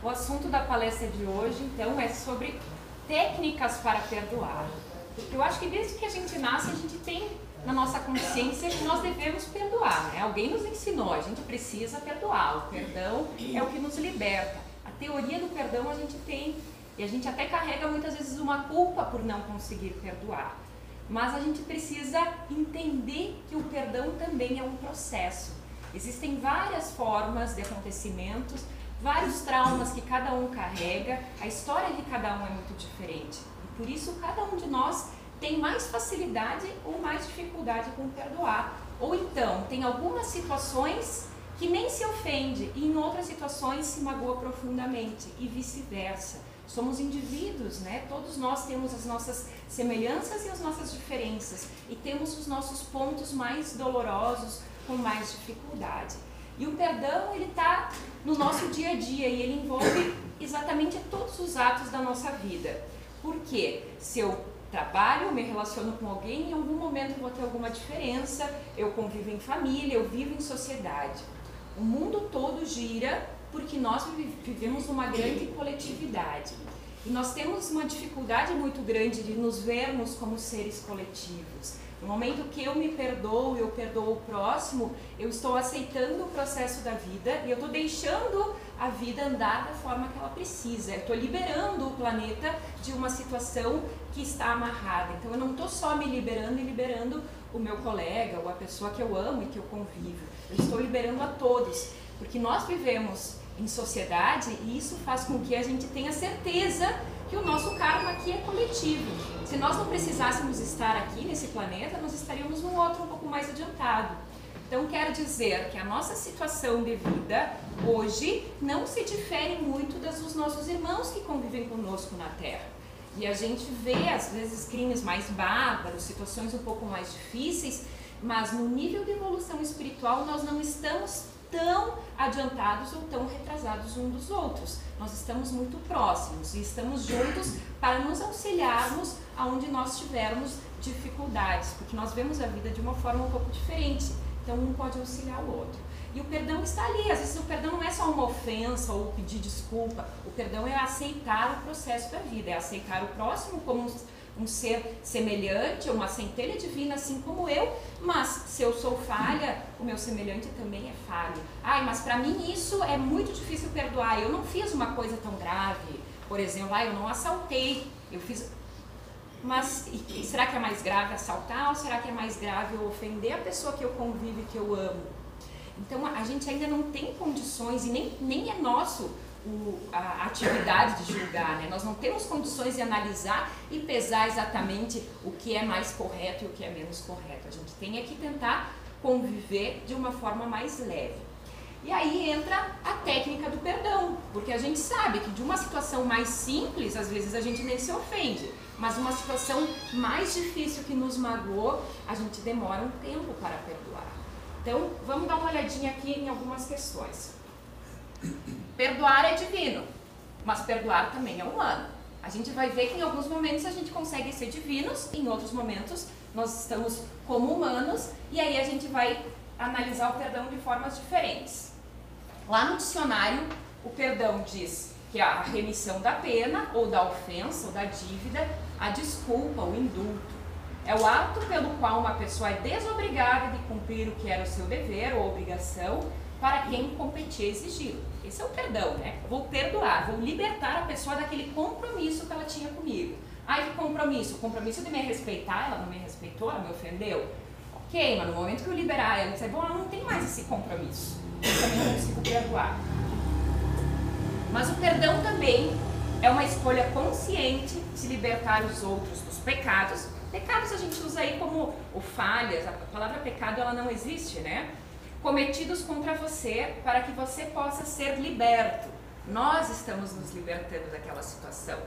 O assunto da palestra de hoje, então, é sobre técnicas para perdoar. Porque eu acho que desde que a gente nasce, a gente tem na nossa consciência que nós devemos perdoar, né? Alguém nos ensinou, a gente precisa perdoar. O perdão é o que nos liberta. A teoria do perdão a gente tem, e a gente até carrega muitas vezes uma culpa por não conseguir perdoar. Mas a gente precisa entender que o perdão também é um processo. Existem várias formas de acontecimentos, vários traumas que cada um carrega, a história de cada um é muito diferente. E por isso cada um de nós tem mais facilidade ou mais dificuldade com perdoar. Ou então tem algumas situações que nem se ofende e em outras situações se magoa profundamente e vice-versa. Somos indivíduos, né? Todos nós temos as nossas semelhanças e as nossas diferenças e temos os nossos pontos mais dolorosos com mais dificuldade. E o perdão, ele está no nosso dia a dia e ele envolve exatamente todos os atos da nossa vida. Porque se eu trabalho, me relaciono com alguém, em algum momento eu vou ter alguma diferença, eu convivo em família, eu vivo em sociedade. O mundo todo gira porque nós vivemos uma grande coletividade. E nós temos uma dificuldade muito grande de nos vermos como seres coletivos. No momento que eu me perdoo, eu perdoo o próximo, eu estou aceitando o processo da vida e eu estou deixando a vida andar da forma que ela precisa. Eu estou liberando o planeta de uma situação que está amarrada. Então eu não estou só me liberando e liberando o meu colega ou a pessoa que eu amo e que eu convivo. Eu estou liberando a todos, porque nós vivemos em sociedade e isso faz com que a gente tenha certeza que o nosso karma aqui é coletivo. Se nós não precisássemos estar aqui nesse planeta, nós estaríamos num outro um pouco mais adiantado. Então quero dizer que a nossa situação de vida hoje não se difere muito das dos nossos irmãos que convivem conosco na Terra. E a gente vê às vezes crimes mais bárbaros, situações um pouco mais difíceis, mas no nível de evolução espiritual nós não estamos tão adiantados ou tão retrasados uns dos outros. Nós estamos muito próximos e estamos juntos para nos auxiliarmos aonde nós tivermos dificuldades, porque nós vemos a vida de uma forma um pouco diferente, então um pode auxiliar o outro. E o perdão está ali, às vezes o perdão não é só uma ofensa ou pedir desculpa, o perdão é aceitar o processo da vida, é aceitar o próximo como um ser semelhante, uma centelha divina assim como eu, mas se eu sou falha, o meu semelhante também é falho. Ai, mas para mim isso é muito difícil perdoar, eu não fiz uma coisa tão grave, por exemplo, eu não assaltei, eu fiz... Mas será que é mais grave assaltar ou será que é mais grave eu ofender a pessoa que eu convivo e que eu amo? Então a gente ainda não tem condições e nem é nosso a atividade de julgar, né? Nós não temos condições de analisar e pesar exatamente o que é mais correto e o que é menos correto. A gente tem que tentar conviver de uma forma mais leve. E aí entra a técnica do perdão, porque a gente sabe que de uma situação mais simples, às vezes a gente nem se ofende, mas uma situação mais difícil que nos magoou, a gente demora um tempo para perdoar. Então, vamos dar uma olhadinha aqui em algumas questões. Perdoar é divino, mas perdoar também é humano. A gente vai ver que em alguns momentos a gente consegue ser divinos, em outros momentos nós estamos como humanos, e aí a gente vai analisar o perdão de formas diferentes. Lá no dicionário, o perdão diz que é a remissão da pena, ou da ofensa, ou da dívida, a desculpa, o indulto. É o ato pelo qual uma pessoa é desobrigada de cumprir o que era o seu dever ou obrigação para quem competia exigi-lo. Esse é o perdão, né? Vou perdoar, vou libertar a pessoa daquele compromisso que ela tinha comigo. Ai, que compromisso? O compromisso de me respeitar, ela não me respeitou, ela me ofendeu. Ok, mas no momento que eu liberar ela, dizer, bom, ela não tem mais esse compromisso. Eu também não consigo perdoar. Mas o perdão também é uma escolha consciente de libertar os outros dos pecados. Pecados a gente usa aí como o falhas, a palavra pecado ela não existe, né? Cometidos contra você, para que você possa ser liberto. Nós estamos nos libertando daquela situação.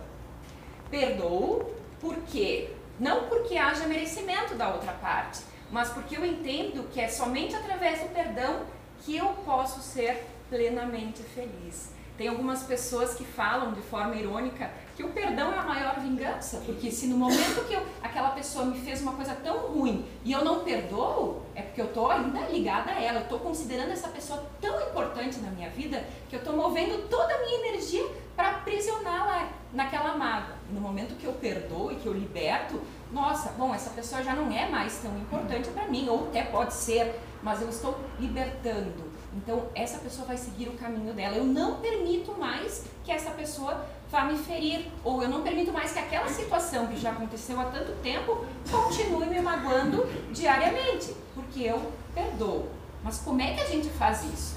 Perdoo, por quê? Não porque haja merecimento da outra parte, mas porque eu entendo que é somente através do perdão que eu posso ser plenamente feliz. Tem algumas pessoas que falam de forma irônica que o perdão é a maior vingança, porque se no momento que aquela pessoa me fez uma coisa tão ruim e eu não perdoo, é porque eu estou ainda ligada a ela, eu estou considerando essa pessoa tão importante na minha vida que eu estou movendo toda a minha energia para aprisioná-la naquela mágoa. E no momento que eu perdoo e que eu liberto, nossa, bom, essa pessoa já não é mais tão importante para mim, ou até pode ser, mas eu estou libertando. Então, essa pessoa vai seguir o caminho dela. Eu não permito mais que essa pessoa vá me ferir, ou eu não permito mais que aquela situação que já aconteceu há tanto tempo continue me magoando diariamente, porque eu perdoo. Mas como é que a gente faz isso?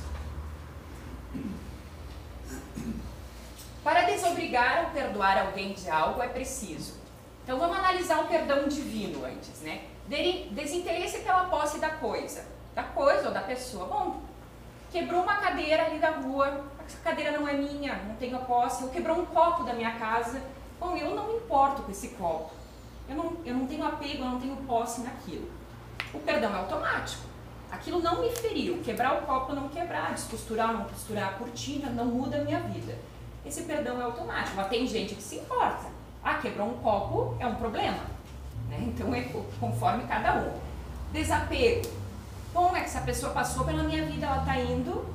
Para desobrigar ou perdoar alguém de algo é preciso. Então, vamos analisar o perdão divino antes, né? Desinteresse pela posse da coisa ou da pessoa. Bom, quebrou uma cadeira ali da rua, essa cadeira não é minha, não tenho a posse, ou quebrou um copo da minha casa, bom, eu não me importo com esse copo, eu não tenho apego, eu não tenho posse naquilo. O perdão é automático, aquilo não me feriu, quebrar o copo não quebrar, descosturar não costurar a cortina, não muda a minha vida. Esse perdão é automático, mas tem gente que se importa, quebrou um copo é um problema, né? Então é conforme cada um. Desapego. Bom, é que se a pessoa passou pela minha vida, ela está indo,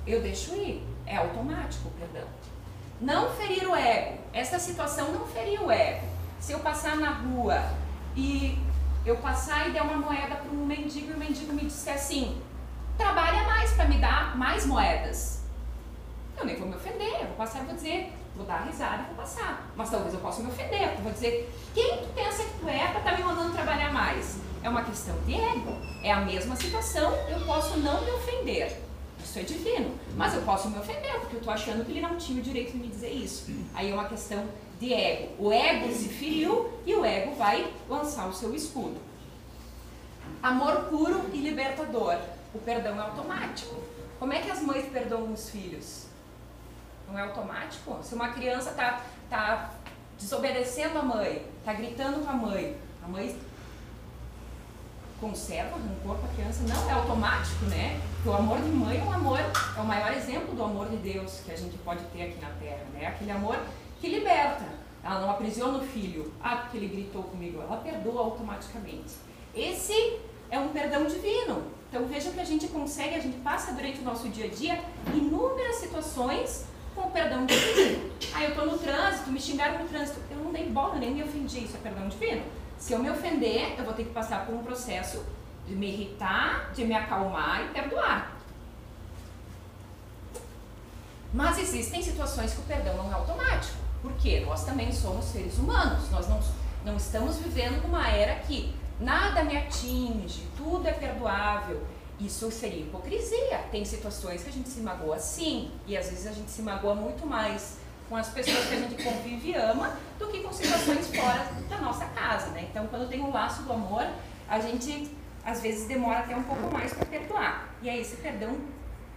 eu deixo ir. É automático o perdão. Não ferir o ego. Essa situação não feriu o ego. Se eu passar na rua e eu passar e der uma moeda para um mendigo e o mendigo me disser assim, trabalha mais para me dar mais moedas. Eu nem vou me ofender, eu vou passar e vou dizer, vou dar risada e vou passar. Mas talvez eu possa me ofender, porque eu vou dizer, quem tu pensa que tu é para estar me mandando trabalhar mais? É uma questão de ego. É a mesma situação, eu posso não me ofender. Isso é divino. Mas eu posso me ofender, porque eu estou achando que ele não tinha o direito de me dizer isso. Aí é uma questão de ego. O ego se feriu e o ego vai lançar o seu escudo. Amor puro e libertador. O perdão é automático. Como é que as mães perdoam os filhos? Não é automático? Se uma criança está desobedecendo a mãe, está gritando com a mãe conserva rancor para a criança, não é automático, né? Porque o amor de mãe é o maior exemplo do amor de Deus que a gente pode ter aqui na Terra, né? Aquele amor que liberta. Ela não aprisiona o filho, porque ele gritou comigo, ela perdoa automaticamente. Esse é um perdão divino. Então veja que a gente passa durante o nosso dia a dia inúmeras situações com o perdão divino. Eu estou no trânsito, me xingaram no trânsito, eu não dei bola, nem me ofendi, isso é perdão divino. Se eu me ofender, eu vou ter que passar por um processo de me irritar, de me acalmar e perdoar. Mas existem situações que o perdão não é automático. Porque nós também somos seres humanos. Nós não estamos vivendo numa era que nada me atinge, tudo é perdoável. Isso seria hipocrisia. Tem situações que a gente se magoa sim. E às vezes a gente se magoa muito mais com as pessoas que a gente convive e ama, do que com situações fora da nossa casa, né? Então, quando tem um laço do amor, a gente, às vezes, demora até um pouco mais para perdoar. E é esse perdão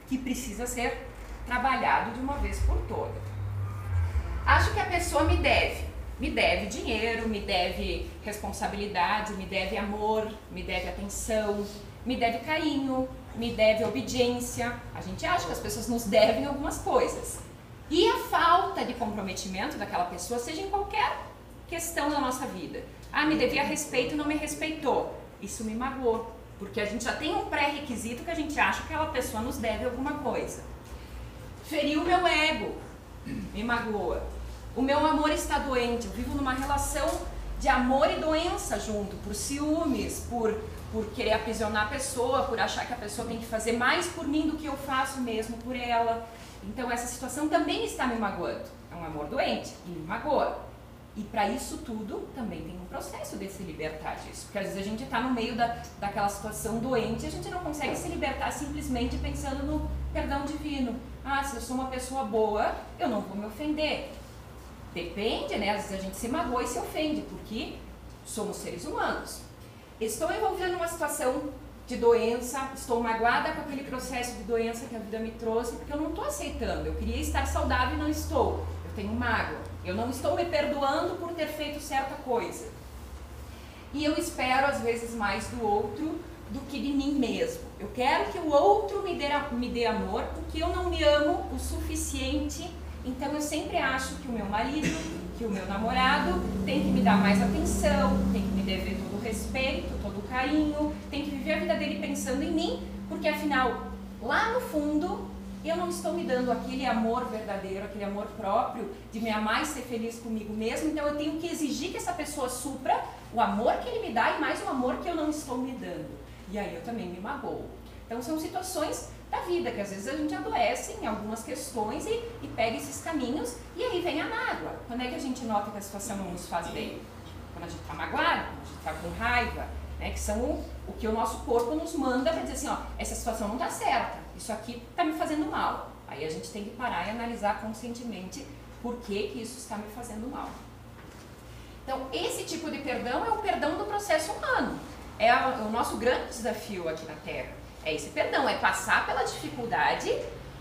que precisa ser trabalhado de uma vez por todas. Acho que a pessoa me deve dinheiro, me deve responsabilidade, me deve amor, me deve atenção, me deve carinho, me deve obediência. A gente acha que as pessoas nos devem algumas coisas. E a falta de comprometimento daquela pessoa, seja em qualquer questão da nossa vida. Me devia respeito e não me respeitou. Isso me magoou, porque a gente já tem um pré-requisito que a gente acha que aquela pessoa nos deve alguma coisa. Feriu o meu ego, me magoa. O meu amor está doente, eu vivo numa relação de amor e doença junto, por ciúmes, por querer aprisionar a pessoa, por achar que a pessoa tem que fazer mais por mim do que eu faço mesmo por ela. Então essa situação também está me magoando. É um amor doente e me magoa. E para isso tudo também tem um processo de se libertar disso. Porque às vezes a gente está no meio daquela situação doente e a gente não consegue se libertar simplesmente pensando no perdão divino. Se eu sou uma pessoa boa, eu não vou me ofender. Depende, né? Às vezes a gente se magoa e se ofende, porque somos seres humanos. Estou envolvida numa situação de doença, estou magoada com aquele processo de doença que a vida me trouxe, porque eu não estou aceitando. Eu queria estar saudável e não estou. Eu tenho mágoa. Eu não estou me perdoando por ter feito certa coisa. E eu espero, às vezes, mais do outro do que de mim mesmo. Eu quero que o outro me dê amor, porque eu não me amo o suficiente. Então eu sempre acho que o meu marido, que o meu namorado tem que me dar mais atenção, tem que me dever todo o respeito, todo o carinho, tem que viver a vida dele pensando em mim, porque afinal, lá no fundo, eu não estou me dando aquele amor verdadeiro, aquele amor próprio de me amar e ser feliz comigo mesmo. Então eu tenho que exigir que essa pessoa supra o amor que ele me dá e mais o amor que eu não estou me dando. E aí eu também me magoo. Então são situações da vida que às vezes a gente adoece em algumas questões e pega esses caminhos e aí vem a mágoa. Quando é que a gente nota que a situação não nos faz bem? Quando a gente está magoado, quando a gente está com raiva, né? Que são o que o nosso corpo nos manda para dizer assim, ó, essa situação não está certa, isso aqui está me fazendo mal. Aí a gente tem que parar e analisar conscientemente por que isso está me fazendo mal. Então esse tipo de perdão é o perdão do processo humano. É o nosso grande desafio aqui na Terra. É esse perdão, é passar pela dificuldade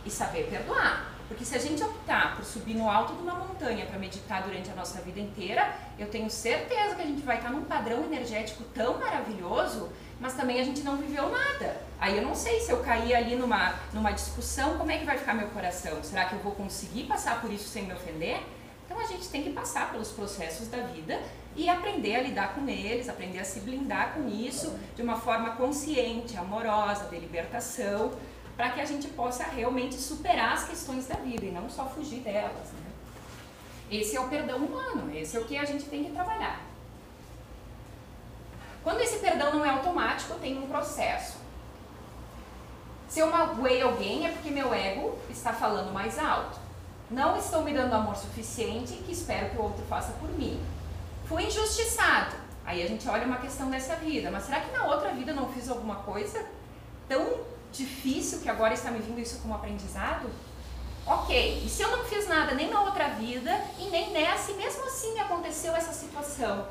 e saber perdoar. Porque se a gente optar por subir no alto de uma montanha para meditar durante a nossa vida inteira, eu tenho certeza que a gente vai estar num padrão energético tão maravilhoso, mas também a gente não viveu nada. Aí eu não sei se eu cair ali numa discussão, como é que vai ficar meu coração? Será que eu vou conseguir passar por isso sem me ofender? Então a gente tem que passar pelos processos da vida e aprender a lidar com eles, aprender a se blindar com isso de uma forma consciente, amorosa, de libertação, para que a gente possa realmente superar as questões da vida e não só fugir delas, né? Esse é o perdão humano, esse é o que a gente tem que trabalhar. Quando esse perdão não é automático, tem um processo. Se eu magoei alguém é porque meu ego está falando mais alto. Não estou me dando amor suficiente que espero que o outro faça por mim. Fui injustiçado. Aí a gente olha uma questão dessa vida. Mas será que na outra vida eu não fiz alguma coisa tão difícil que agora está me vindo isso como aprendizado? Ok, e se eu não fiz nada nem na outra vida e nem nessa e mesmo assim aconteceu essa situação?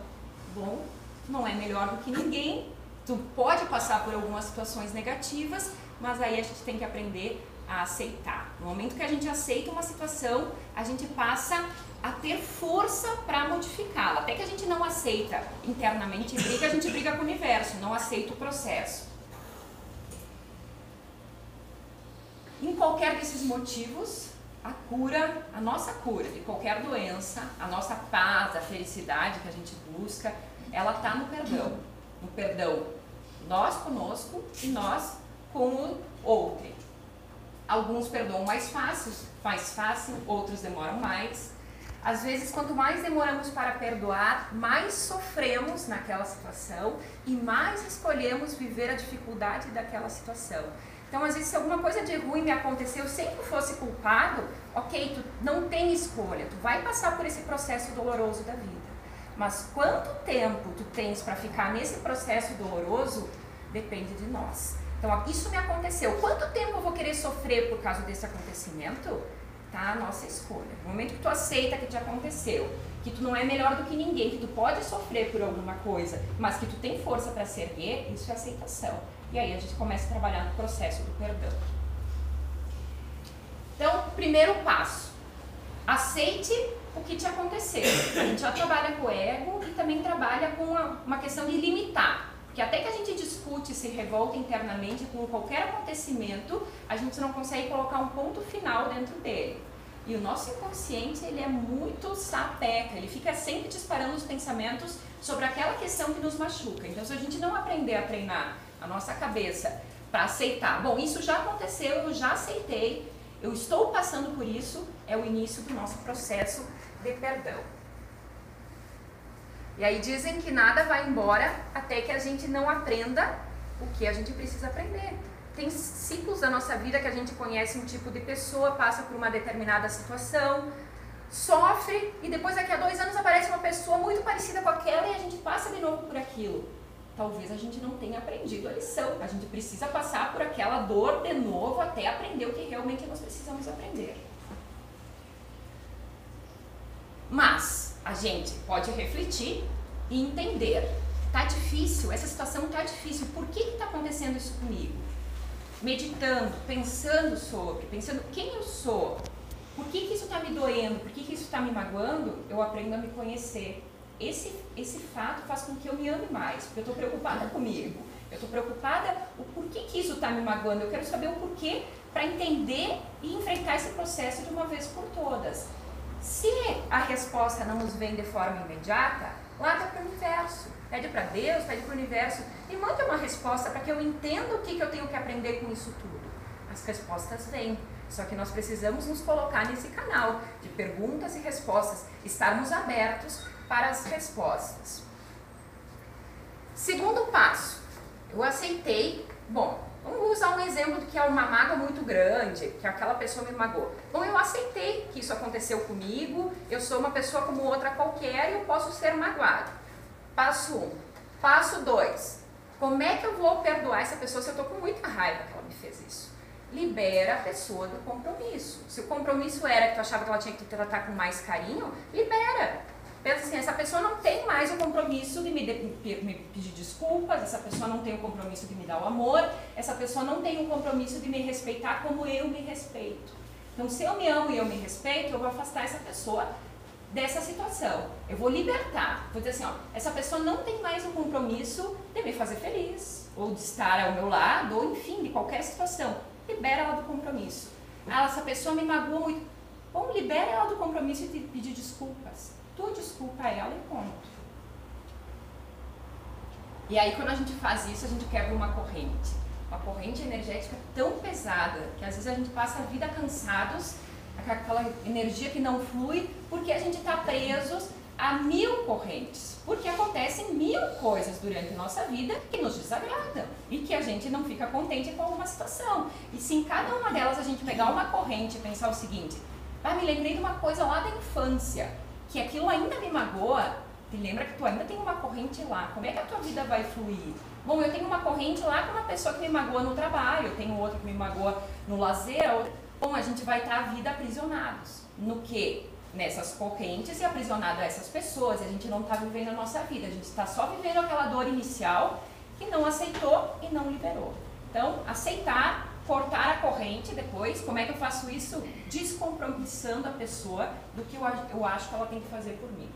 Bom, tu não é melhor do que ninguém, tu pode passar por algumas situações negativas, mas aí a gente tem que aprender a aceitar. No momento que a gente aceita uma situação, a gente passa a ter força para modificá-la. Até que a gente não aceita internamente e briga, a gente briga com o universo, não aceita o processo. Em qualquer desses motivos, a cura, a nossa cura de qualquer doença, a nossa paz, a felicidade que a gente busca, ela está no perdão. No perdão, nós conosco e nós com o outro. Alguns perdoam mais fácil, outros demoram mais. Às vezes, quanto mais demoramos para perdoar, mais sofremos naquela situação e mais escolhemos viver a dificuldade daquela situação. Então, às vezes, se alguma coisa de ruim me aconteceu sem que eu fosse culpado, ok, tu não tem escolha, tu vai passar por esse processo doloroso da vida. Mas quanto tempo tu tens para ficar nesse processo doloroso, depende de nós. Então, isso me aconteceu. Quanto tempo eu vou querer sofrer por causa desse acontecimento? Tá a nossa escolha. No momento que tu aceita que te aconteceu, que tu não é melhor do que ninguém, que tu pode sofrer por alguma coisa, mas que tu tem força para se erguer, isso é aceitação. E aí a gente começa a trabalhar no processo do perdão. Então, primeiro passo, aceite o que te aconteceu. A gente já trabalha com o ego e também trabalha com uma questão de limitar. Porque até que a gente discute e se revolta internamente com qualquer acontecimento, a gente não consegue colocar um ponto final dentro dele. E o nosso inconsciente, ele é muito sapeca, ele fica sempre disparando os pensamentos sobre aquela questão que nos machuca. Então, se a gente não aprender a treinar a nossa cabeça para aceitar, bom, isso já aconteceu, eu já aceitei, eu estou passando por isso, é o início do nosso processo de perdão. E aí dizem que nada vai embora até que a gente não aprenda o que a gente precisa aprender. Tem ciclos da nossa vida que a gente conhece um tipo de pessoa, passa por uma determinada situação, sofre e depois daqui a 2 anos aparece uma pessoa muito parecida com aquela e a gente passa de novo por aquilo. Talvez a gente não tenha aprendido a lição. A gente precisa passar por aquela dor de novo até aprender o que realmente nós precisamos aprender. Mas a gente pode refletir e entender. Tá difícil, essa situação tá difícil. Por que está acontecendo isso comigo? Meditando, pensando quem eu sou. Por que isso está me doendo? Por que isso está me magoando? Eu aprendo a me conhecer. Esse fato faz com que eu me ame mais, porque eu estou preocupada comigo. Eu estou preocupada o porquê que isso está me magoando. Eu quero saber o porquê para entender e enfrentar esse processo de uma vez por todas. Se a resposta não nos vem de forma imediata, larga para o universo. Pede para Deus, pede para o universo e manda uma resposta para que eu entenda o que eu tenho que aprender com isso tudo. As respostas vêm, só que nós precisamos nos colocar nesse canal de perguntas e respostas, estarmos abertos para as respostas. Segundo passo, eu aceitei, bom, vamos usar um exemplo de que é uma mágoa muito grande, que aquela pessoa me magoou. Bom, eu aceitei que isso aconteceu comigo, eu sou uma pessoa como outra qualquer e eu posso ser magoado. Passo 1. Passo 2. Como é que eu vou perdoar essa pessoa se eu estou com muita raiva que ela me fez isso? Libera a pessoa do compromisso. Se o compromisso era que tu achava que ela tinha que te tratar com mais carinho, libera. Pensa assim, essa pessoa não tem mais o compromisso de me pedir desculpas, essa pessoa não tem o compromisso de me dar o amor, essa pessoa não tem o compromisso de me respeitar como eu me respeito. Então, se eu me amo e eu me respeito, eu vou afastar essa pessoa dessa situação. Eu vou libertar. Vou dizer assim, ó, essa pessoa não tem mais o compromisso de me fazer feliz, ou de estar ao meu lado, ou enfim, de qualquer situação. Libera ela do compromisso. Ah, essa pessoa me magoou muito. Bom, libera ela do compromisso de pedir desculpas. Tu desculpa ela e ponto. E aí quando a gente faz isso, a gente quebra uma corrente energética tão pesada, que às vezes a gente passa a vida cansados, aquela energia que não flui, porque a gente está presos a 1000 correntes, porque acontecem 1000 coisas durante a nossa vida que nos desagradam e que a gente não fica contente com alguma situação. E se em cada uma delas a gente pegar uma corrente e pensar o seguinte, me lembrei de uma coisa lá da infância, que aquilo ainda me magoa, te lembra que tu ainda tem uma corrente lá, como é que a tua vida vai fluir? Bom, eu tenho uma corrente lá com uma pessoa que me magoa no trabalho, eu tenho outra que me magoa no lazer, bom, a gente vai estar a vida aprisionados. No quê? Nessas correntes e aprisionado a essas pessoas, a gente não está vivendo a nossa vida, a gente está só vivendo aquela dor inicial que não aceitou e não liberou. Então, aceitar, cortar a corrente depois, como é que eu faço isso? Descompromissando a pessoa do que eu acho que ela tem que fazer por mim.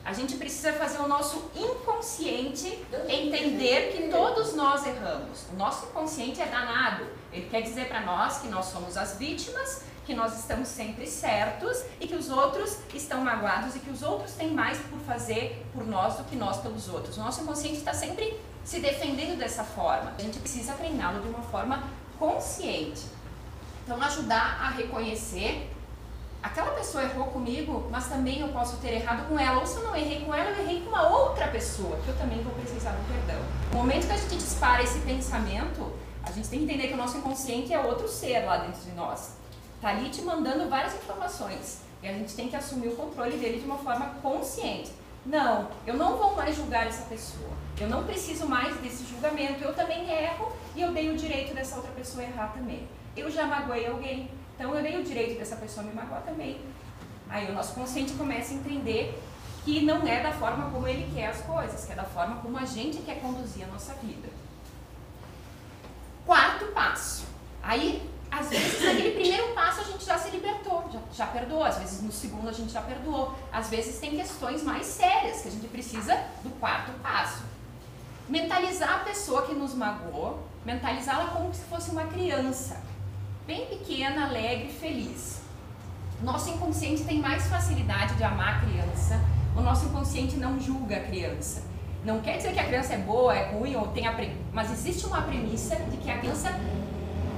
A gente precisa fazer o nosso inconsciente entender que todos nós erramos. O nosso inconsciente é danado. Ele quer dizer para nós que nós somos as vítimas, que nós estamos sempre certos e que os outros estão magoados e que os outros têm mais por fazer por nós do que nós pelos outros. O nosso inconsciente está sempre se defendendo dessa forma. A gente precisa treiná-lo de uma forma consciente. Então, ajudar a reconhecer, aquela pessoa errou comigo, mas também eu posso ter errado com ela. Ou se eu não errei com ela, eu errei com uma outra pessoa, que eu também vou precisar do perdão. No momento que a gente dispara esse pensamento, a gente tem que entender que o nosso inconsciente é outro ser lá dentro de nós. Está ali te mandando várias informações. E a gente tem que assumir o controle dele de uma forma consciente. Não, eu não vou mais julgar essa pessoa. Eu não preciso mais desse julgamento. Eu também erro e eu dei o direito dessa outra pessoa errar também. Eu já magoei alguém, então eu dei o direito dessa pessoa me magoar também. Aí o nosso consciente começa a entender que não é da forma como ele quer as coisas, que é da forma como a gente quer conduzir a nossa vida. Quarto passo. Aí, às vezes, naquele primeiro passo a gente já se libertou, já perdoou. Às vezes, no segundo a gente já perdoou. Às vezes, tem questões mais sérias que a gente precisa do quarto passo. Mentalizar a pessoa que nos magoou, mentalizá-la como se fosse uma criança, bem pequena, alegre, feliz. Nosso inconsciente tem mais facilidade de amar a criança. O nosso inconsciente não julga a criança. Não quer dizer que a criança é boa, é ruim, ou tem mas existe uma premissa de que a criança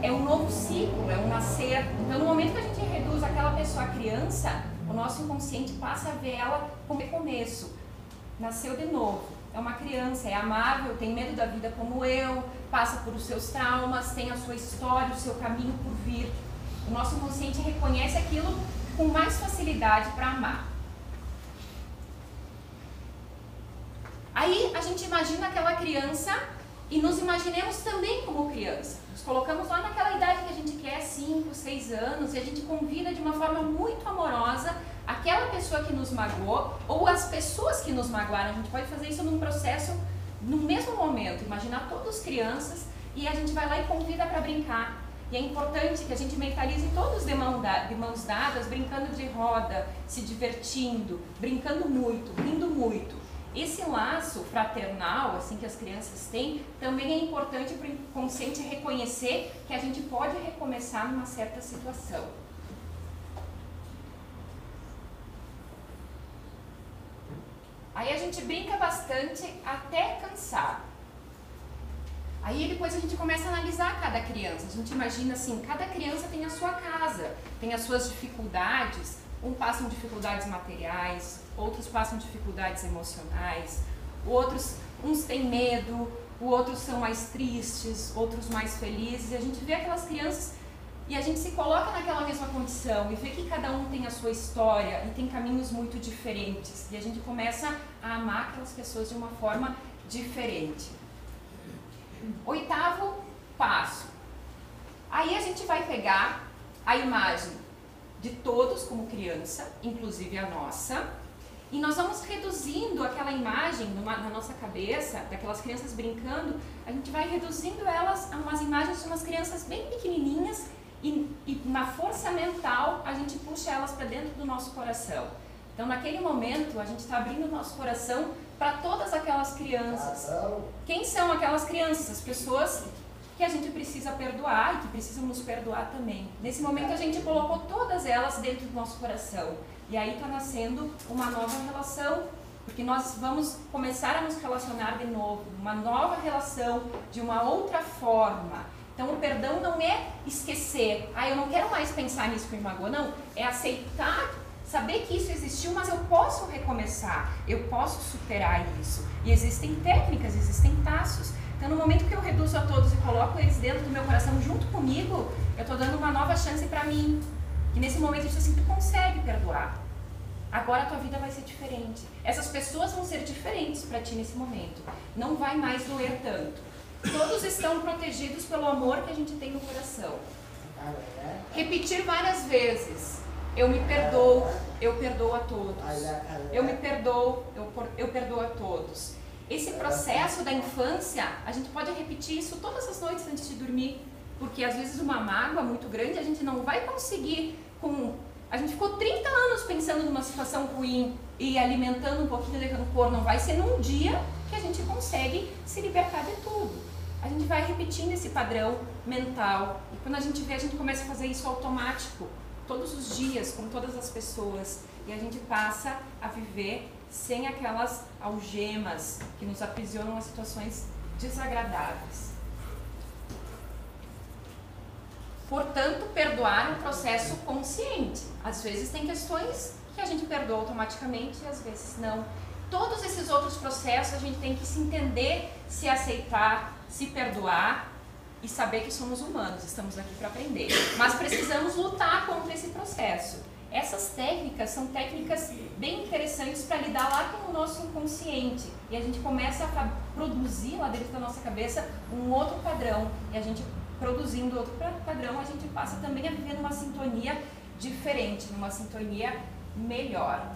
é um novo ciclo, é um nascer. Então, no momento que a gente reduz aquela pessoa à criança, o nosso inconsciente passa a ver ela como começo. Nasceu de novo. É uma criança, é amável, tem medo da vida como eu, passa por os seus traumas, tem a sua história, o seu caminho por vir. O nosso inconsciente reconhece aquilo com mais facilidade para amar. Aí a gente imagina aquela criança e nos imaginemos também como criança. Nos colocamos lá naquela idade que a gente quer, 5, 6 anos, e a gente convida de uma forma muito amorosa aquela pessoa que nos magoou ou as pessoas que nos magoaram. A gente pode fazer isso num processo, no mesmo momento, imaginar todos crianças e a gente vai lá e convida para brincar. E é importante que a gente mentalize todos de mãos dadas, brincando de roda, se divertindo, brincando muito, rindo muito. esse laço fraternal, assim, que as crianças têm, também é importante para o inconsciente reconhecer que a gente pode recomeçar numa certa situação. Aí a gente brinca bastante até cansar. Aí depois a gente começa a analisar cada criança. A gente imagina assim, cada criança tem a sua casa, tem as suas dificuldades. Uns passam dificuldades materiais, outros passam dificuldades emocionais, uns têm medo, outros são mais tristes, outros mais felizes. E a gente vê aquelas crianças e a gente se coloca naquela mesma condição e vê que cada um tem a sua história e tem caminhos muito diferentes. E a gente começa a amar aquelas pessoas de uma forma diferente. 8º passo. Aí a gente vai pegar a imagem de todos como criança, inclusive a nossa, e nós vamos reduzindo aquela imagem na nossa cabeça, daquelas crianças brincando, a gente vai reduzindo elas a umas imagens de umas crianças bem pequenininhas e na força mental a gente puxa elas para dentro do nosso coração. Então naquele momento a gente está abrindo o nosso coração para todas aquelas crianças. Quem são aquelas crianças? As pessoas que a gente precisa perdoar e que precisam nos perdoar também. Nesse momento a gente colocou todas elas dentro do nosso coração. E aí está nascendo uma nova relação, porque nós vamos começar a nos relacionar de novo, uma nova relação, de uma outra forma. Então o perdão não é esquecer, eu não quero mais pensar nisso que me magoou, não. É aceitar, saber que isso existiu, mas eu posso recomeçar, eu posso superar isso. E existem técnicas, existem passos. Então no momento que eu reduzo a todos e coloco eles dentro do meu coração junto comigo, eu estou dando uma nova chance para mim. E nesse momento eu digo assim, tu consegue perdoar. Agora a tua vida vai ser diferente. Essas pessoas vão ser diferentes para ti nesse momento. Não vai mais doer tanto. Todos estão protegidos pelo amor que a gente tem no coração. Repetir várias vezes. Eu me perdoo, eu perdoo a todos. Eu me perdoo, eu perdoo a todos. Esse processo da infância, a gente pode repetir isso todas as noites antes de dormir. Porque às vezes uma mágoa muito grande a gente não vai conseguir a gente ficou 30 anos pensando numa situação ruim e alimentando um pouquinho de rancor. Não vai ser num dia que a gente consegue se libertar de tudo. A gente vai repetindo esse padrão mental. E quando a gente vê, a gente começa a fazer isso automático, todos os dias, com todas as pessoas. E a gente passa a viver sem aquelas algemas que nos aprisionam a situações desagradáveis. Portanto, perdoar é um processo consciente. Às vezes tem questões que a gente perdoa automaticamente e às vezes não. Todos esses outros processos a gente tem que se entender, se aceitar, se perdoar e saber que somos humanos, estamos aqui para aprender. Mas precisamos lutar contra esse processo. Essas técnicas são técnicas bem interessantes para lidar lá com o nosso inconsciente. E a gente começa a produzir lá dentro da nossa cabeça um outro padrão. E a gente produzindo outro padrão, a gente passa também a viver numa sintonia diferente, numa sintonia melhor.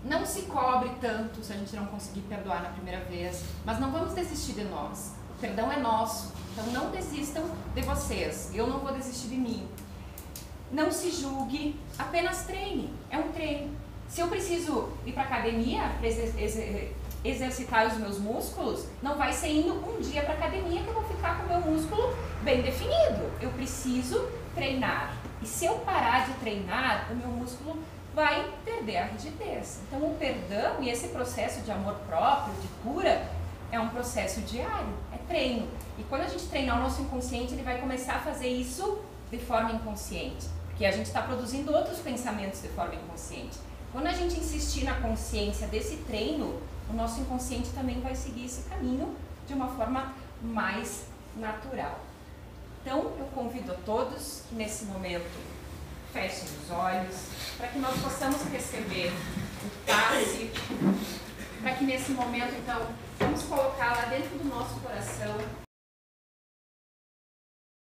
Não se cobre tanto se a gente não conseguir perdoar na primeira vez, mas não vamos desistir de nós. O perdão é nosso, então não desistam de vocês, eu não vou desistir de mim. Não se julgue, apenas treine, é um treino. Se eu preciso ir para academia para exercitar os meus músculos, não vai ser indo um dia para academia que eu vou ficar com o meu músculo bem definido. Eu preciso treinar. E se eu parar de treinar, o meu músculo vai perder a rigidez. Então o perdão e esse processo de amor próprio, de cura, é um processo diário, é treino. E quando a gente treinar o nosso inconsciente, ele vai começar a fazer isso de forma inconsciente. Porque a gente está produzindo outros pensamentos de forma inconsciente. Quando a gente insistir na consciência desse treino, o nosso inconsciente também vai seguir esse caminho de uma forma mais natural. Então, eu convido a todos que nesse momento fechem os olhos, para que nós possamos receber o passe, para que nesse momento, então, vamos colocar lá dentro do nosso